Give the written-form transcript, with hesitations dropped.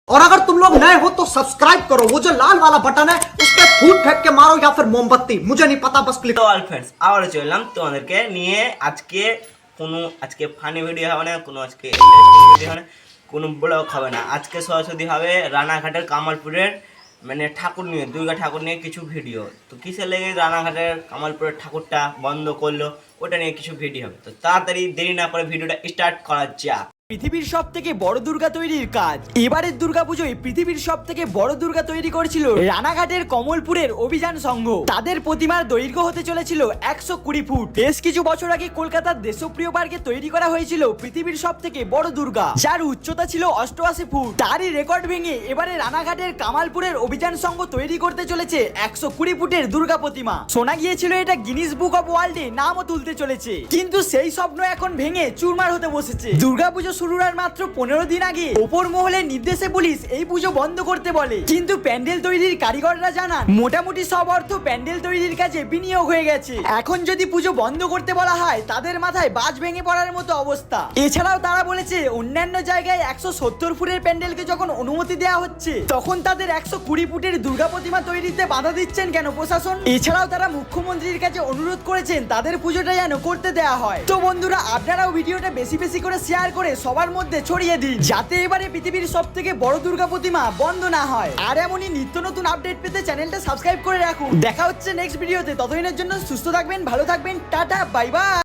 और अगर तुम लोग नए हो तो सब्सक्राइब करो, वो जो लाल वाला बटन है उस पर फूट फेंक के मारो या फिर मोमबत्ती, मुझे नहीं पता, बस क्लिक। তো অল ফ্রেন্ডস আবার চললাম তোমাদেরকে নিয়ে আজকে ফানি ভিডিও হবে না, কোনো আজকে ইন্টারেস্টিং ভিডিও হবে না, কোনো ব্লগ হবে না। আজকে সরাসরি হবে রানাঘাটের কামালপুরের মানে ঠাকুর নিয়ে, দুর্গা ঠাকুর নিয়ে কিছু ভিডিও। তো কিসের লেগে রানাঘাটের কামালপুরের ঠাকুরটা বন্ধ করলো ওটা নিয়ে কিছু ভিডিও হবে। তো তাড়াতাড়ি দেরি না করে ভিডিওটা স্টার্ট করা যাক। পৃথিবীর সব থেকে বড় দুর্গা তৈরির কাজ। এবারের দুর্গাপুজোয় পৃথিবীর সব থেকে বড় দুর্গা তৈরি করেছিল রানাঘাটের কমলপুরের অভিযান সংঘ। তাদের প্রতিমার দৈর্ঘ্য হতে চলেছিল 120 ফুট। বেশ কিছু বছর আগে কলকাতার দেশপ্রিয় পার্কে তৈরি করা হয়েছিল পৃথিবীর সব থেকে বড় দুর্গা, যার উচ্চতা ছিল 88 ফুট। তারই রেকর্ড ভেঙে এবারে রানাঘাটের কামালপুরের অভিযান সংঘ তৈরি করতে চলেছে 120 ফুটের দুর্গা প্রতিমা। শোনা গিয়েছিল এটা গিনিস বুক অব ওয়ার্ল্ডে নামও তুলতে চলেছে, কিন্তু সেই স্বপ্ন এখন ভেঙে চুরমার হতে বসেছে। দুর্গাপুজো শুরুর আর মাত্র 15 দিন আগে ওপর মহলের নির্দেশে পুলিশ এই পুজো বন্ধ করতে বলে, কিন্তু প্যান্ডেল তৈরির কারিগররা জানান মোটামুটি সব অর্থ প্যান্ডেল তৈরির কাজে বিনিয়োগ হয়ে গেছে। এখন যদি পুজো বন্ধ করতে বলা হয় তাদের মাথায় বাজ ভেঙে পড়ার মতো অবস্থা। এছাড়াও তারা বলেছে অন্যান্য জায়গায় 170 ফুটের প্যান্ডেলকে যখন অনুমতি দেওয়া হচ্ছে তখন তাদের 120 ফুটের দুর্গা প্রতিমা তৈরিতে বাধা দিচ্ছেন কেন প্রশাসন। এছাড়াও তারা মুখ্যমন্ত্রীর কাছে অনুরোধ করেছেন তাদের পুজোটা যেন করতে দেওয়া হয়। তো বন্ধুরা, আপনারাও ভিডিওটা বেশি বেশি করে শেয়ার করে সবার মধ্যে ছড়িয়ে দিন, যাতে এবারে পৃথিবীর সব থেকে বড় দুর্গা প্রতিমা বন্ধ না হয়। আর এমনই নিত্য নতুন আপডেট পেতে চ্যানেলটা সাবস্ক্রাইব করে রাখুন। দেখা হচ্ছে নেক্সট ভিডিওতে, ততদিনের জন্য সুস্থ থাকবেন, ভালো থাকবেন, টাটা, বাই বাই।